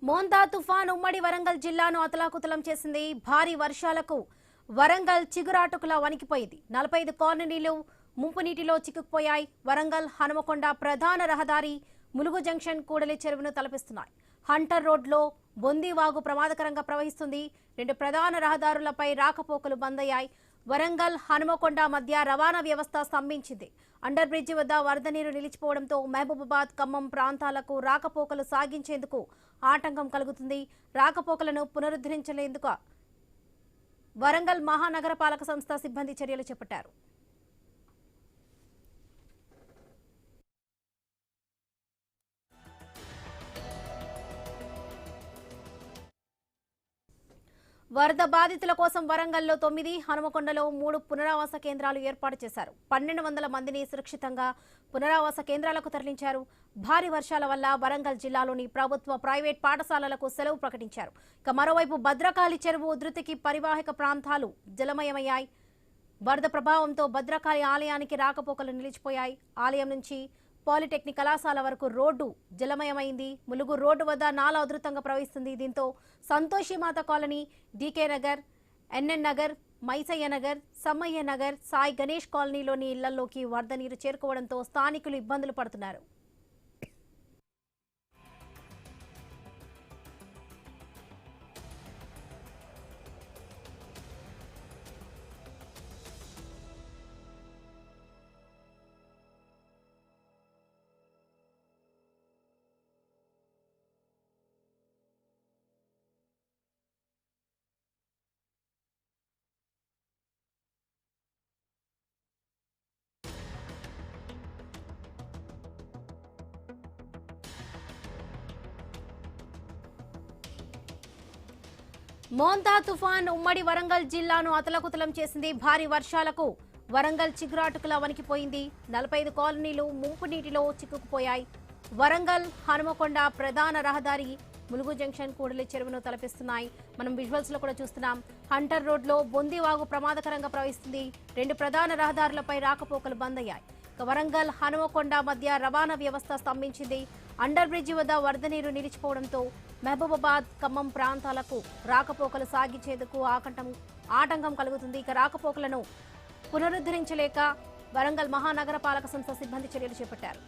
మోంతా తుఫాన్ ఉమ్మడి వరంగల్ జిల్లాను అతలాకుతలం చేసింది. భారీ వర్షాలకు వరంగల్ చిగురాటుకులా వణికిపోయింది. 45 కాలనీలు ముంపు నీటిలో చిక్కుకుపోయాయి. వరంగల్ హనుమకొండ ప్రధాన రహదారి ములుగు జంక్షన్ కూడలి చెరువును తలపిస్తున్నాయి. హంటర్ రోడ్లో బొందివాగు ప్రమాదకరంగా ప్రవహిస్తుంది. 2 ప్రధాన రహదారులపై రాకపోకలు బంద్ అయ్యాయి. వరంగల్ హనుమకొండ మధ్య రవాణా వ్యవస్థ స్తంభించింది. అండర్ బ్రిడ్జి వద్ద వరద నీరు నిలిచిపోవడంతో మహబూబాబాద్, ఖమ్మం ప్రాంతాలకు రాకపోకలు సాగించేందుకు ఆటంకం కలుగుతుంది. రాకపోకలను పునరుద్ధరించేందుకు వరంగల్ మహానగరపాలక సంస్థ సిబ్బంది చర్యలు చేపట్టారు. వరద బాధితుల కోసం వరంగల్లో 9, హనుమకొండలో 3 పునరావాస కేంద్రాలు ఏర్పాటు చేశారు. 1200 మందిని సురక్షితంగా పునరావాస కేంద్రాలకు తరలించారు. భారీ వర్షాల వల్ల వరంగల్ జిల్లాలోని ప్రభుత్వ, ప్రైవేట్ పాఠశాలలకు సెలవు ప్రకటించారు. ఇక మరోవైపు భద్రకాళి చెరువు ఉధృతికి పరివాహక ప్రాంతాలు జలమయమయ్యాయి. వరద ప్రభావంతో భద్రకాళి ఆలయానికి రాకపోకలు నిలిచిపోయాయి. ఆలయం నుంచి పాలిటెక్నిక్ కళాశాల వరకు రోడ్డు జలమయమైంది. ములుగు రోడ్డు వద్ద నాలా ఉధృతంగా ప్రవహిస్తుంది. దీంతో Santoshimata colony, DK Nagar, NN Nagar, Maisaiah Nagar, Sammaiah Nagar, Sai Ganesh కాలనీలోని ఇళ్లలోకి వరద నీరు చేరుకోవడంతో స్థానికులు ఇబ్బందులు పడుతున్నారు. మోంతా తుఫాన్ ఉమ్మడి వరంగల్ జిల్లాను అతలకుతలం చేసింది. భారీ వర్షాలకు వరంగల్ చిగురాటుకులా వణికిపోయింది. 45 కాలనీలు ముంపు నీటిలో చిక్కుకుపోయాయి. వరంగల్ హనుమకొండ ప్రధాన రహదారి ములుగు జంక్షన్ కూడలి చెరువును తలపిస్తున్నాయి. మనం విజువల్స్ లో కూడా చూస్తున్నాం. హంటర్ రోడ్లో బొందివాగు ప్రమాదకరంగా ప్రవహిస్తుంది. 2 ప్రధాన రహదారులపై రాకపోకలు బంద్ అయ్యాయి. వరంగల్ హనుమకొండ మధ్య రవాణా వ్యవస్థ స్తంభించింది. అండర్ బ్రిడ్జి వద్ద వరద నీరు నిలిచిపోవడంతో మహబూబాబాద్, ఖమ్మం ప్రాంతాలకు రాకపోకలు సాగించేందుకు ఆటంకం కలుగుతుంది. ఇక రాకపోకలను పునరుద్ధరించలేక వరంగల్ మహానగరపాలక సంస్థ సిబ్బంది చర్యలు చేపట్టారు.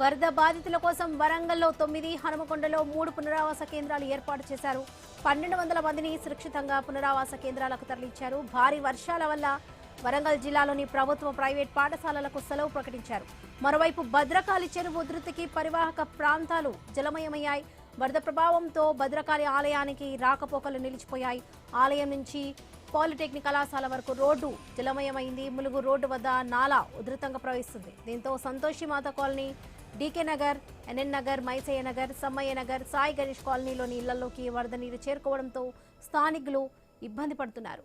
వరద బాధితుల కోసం వరంగల్లో 9, హనుమకొండలో 3 పునరావాస కేంద్రాలు ఏర్పాటు చేశారు. 1200 మందిని సురక్షితంగా పునరావాస కేంద్రాలకు తరలించారు. భారీ వర్షాల వల్ల వరంగల్ జిల్లాలోని ప్రభుత్వ, ప్రైవేట్ పాఠశాలలకు సెలవు ప్రకటించారు. మరోవైపు భద్రకాళి చెరువు ఉధృతికి పరివాహక ప్రాంతాలు జలమయమయ్యాయి. వరద ప్రభావంతో భద్రకాళి ఆలయానికి రాకపోకలు నిలిచిపోయాయి. ఆలయం నుంచి పాలిటెక్నిక్ కళాశాల వరకు రోడ్డు జలమయమైంది. ములుగు రోడ్డు వద్ద నాలా ఉధృతంగా ప్రవహిస్తుంది. దీంతో Santoshimata colony, DK Nagar, NN Nagar, Maisaiah Nagar, Sammaiah Nagar, Sai Ganesh కాలనీలోని ఇళ్లలోకి వరద నీరు చేరుకోవడంతో స్థానికులు ఇబ్బంది పడుతున్నారు.